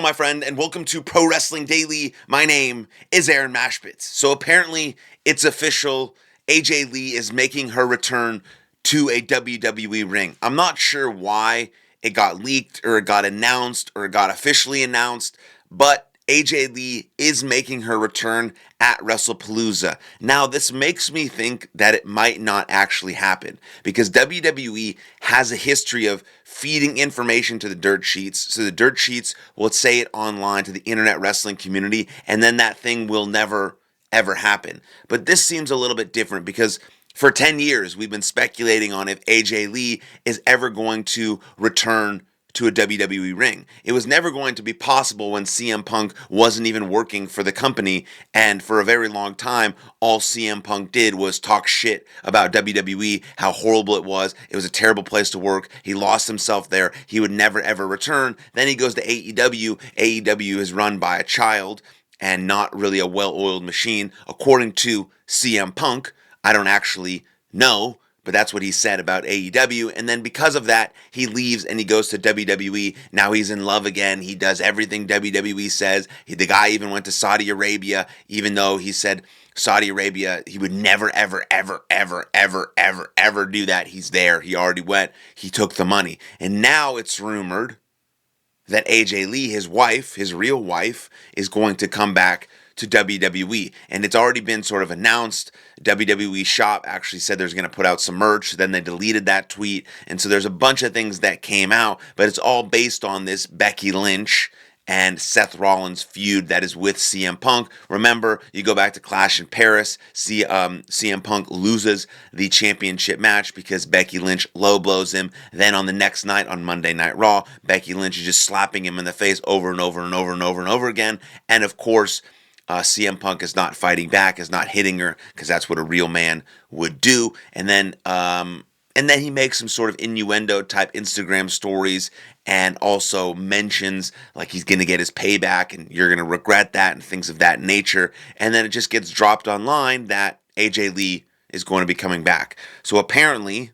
My friend, and welcome to Pro Wrestling Daily. My name is Aaron Machbitz. So apparently it's official. AJ Lee is making her return to a WWE ring. I'm not sure why it got leaked or it got announced or it got officially announced, but AJ Lee is making her return at WrestlePalooza. Now, this makes me think that it might not actually happen because WWE has a history of feeding information to the dirt sheets. So the dirt sheets will say it online to the internet wrestling community, and then that thing will never, ever happen. But this seems a little bit different because for 10 years, we've been speculating on if AJ Lee is ever going to return to a WWE ring. It was never going to be possible when CM Punk wasn't even working for the company, and for a very long time, all CM Punk did was talk shit about WWE, how horrible it was. It was a terrible place to work. He lost himself there. He would never ever return. Then he goes to AEW. AEW is run by a child and not really a well-oiled machine, according to CM Punk. I don't actually know, but that's what he said about AEW. And then because of that, he leaves and he goes to WWE. Now he's in love again. He does everything WWE says. The guy even went to Saudi Arabia, even though he said Saudi Arabia, he would never, ever, ever, ever, ever, ever, ever do that. He's there. He already went. He took the money. And now it's rumored that AJ Lee, his wife, his real wife, is going to come back to WWE. And it's already been sort of announced. WWE Shop actually said there's going to put out some merch. Then they deleted that tweet. And so there's a bunch of things that came out, but it's all based on this Becky Lynch and Seth Rollins feud that is with CM Punk. Remember, you go back to Clash in Paris, CM Punk loses the championship match because Becky Lynch low blows him. Then on the next night, on Monday Night Raw, Becky Lynch is just slapping him in the face over and over and over and over and over again. And of course, CM Punk is not fighting back, is not hitting her, because that's what a real man would do. And then he makes some sort of innuendo type Instagram stories and also mentions like he's going to get his payback and you're going to regret that and things of that nature. And then it just gets dropped online that AJ Lee is going to be coming back. So apparently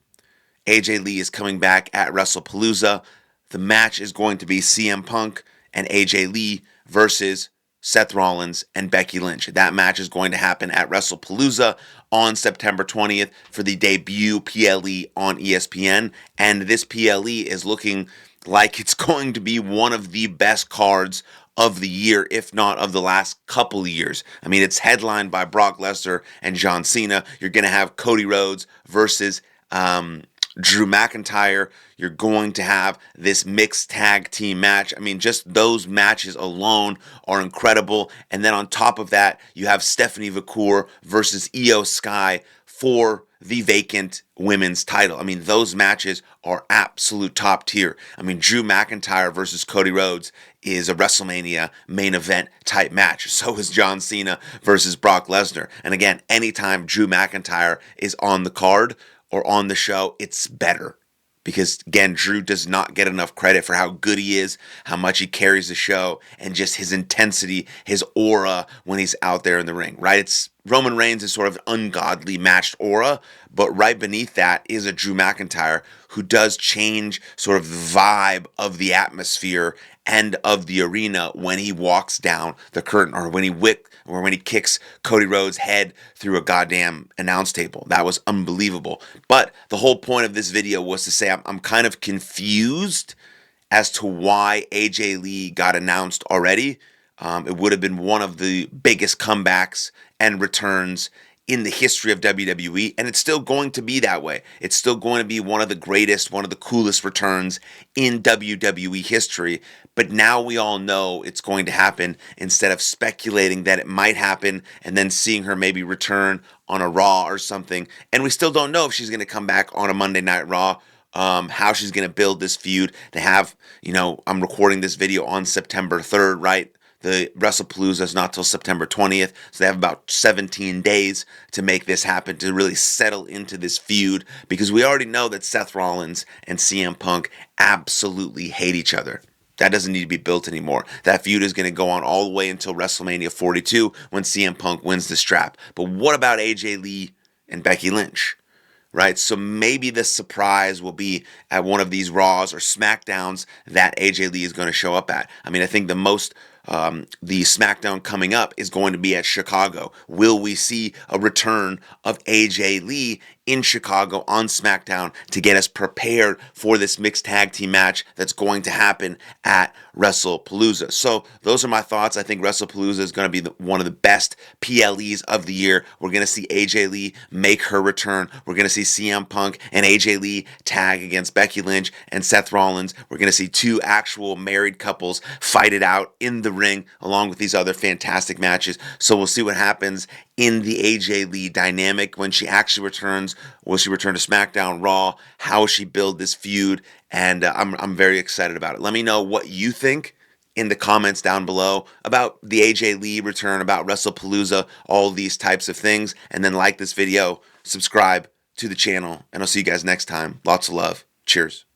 AJ Lee is coming back at WrestlePalooza. The match is going to be CM Punk and AJ Lee versus Seth Rollins and Becky Lynch. That match is going to happen at WrestlePalooza on September 20th for the debut PLE on ESPN. And this PLE is looking like it's going to be one of the best cards of the year, if not of the last couple of years. I mean, it's headlined by Brock Lesnar and John Cena. You're going to have Cody Rhodes versus Drew McIntyre. You're going to have this mixed tag team match. I mean, just those matches alone are incredible. And then on top of that, you have Stephanie Vacour versus Io Sky for the vacant women's title. I mean, those matches are absolute top tier. I mean, Drew McIntyre versus Cody Rhodes is a WrestleMania main event type match. So is John Cena versus Brock Lesnar. And again, anytime Drew McIntyre is on the card or on the show, it's better. Because, again, Drew does not get enough credit for how good he is, how much he carries the show, and just his intensity, his aura when he's out there in the ring, right? It's Roman Reigns is sort of an ungodly matched aura, but right beneath that is a Drew McIntyre who does change sort of the vibe of the atmosphere and of the arena when he walks down the curtain or when he kicks Cody Rhodes' head through a goddamn announce table. That was unbelievable. But the whole point of this video was to say I'm kind of confused as to why AJ Lee got announced already. It would have been one of the biggest comebacks and returns in the history of WWE, and it's still going to be that way. It's still going to be one of the greatest, one of the coolest returns in WWE history, but now we all know it's going to happen instead of speculating that it might happen and then seeing her maybe return on a Raw or something, and we still don't know if she's going to come back on a Monday Night Raw, how she's going to build this feud. They have, I'm recording this video on September 3rd, right? The WrestlePalooza is not till September 20th, so they have about 17 days to make this happen, to really settle into this feud, because we already know that Seth Rollins and CM Punk absolutely hate each other. That doesn't need to be built anymore. That feud is going to go on all the way until WrestleMania 42 when CM Punk wins the strap. But what about AJ Lee and Becky Lynch? right? So maybe the surprise will be at one of these Raws or SmackDowns that AJ Lee is going to show up at. I mean, I think the SmackDown coming up is going to be at Chicago. Will we see a return of AJ Lee in Chicago on SmackDown to get us prepared for this mixed tag team match that's going to happen at WrestlePalooza? So those are my thoughts. I think WrestlePalooza is going to be one of the best PLEs of the year. We're going to see AJ Lee make her return. We're going to see CM Punk and AJ Lee tag against Becky Lynch and Seth Rollins. We're going to see two actual married couples fight it out in the ring along with these other fantastic matches. So we'll see what happens in the AJ Lee dynamic when she actually returns. Will she return to SmackDown, Raw? How will she build this feud? And I'm very excited about it. Let me know what you think in the comments down below about the AJ Lee return, about WrestlePalooza, all these types of things. And then like this video, subscribe to the channel, and I'll see you guys next time. Lots of love. Cheers.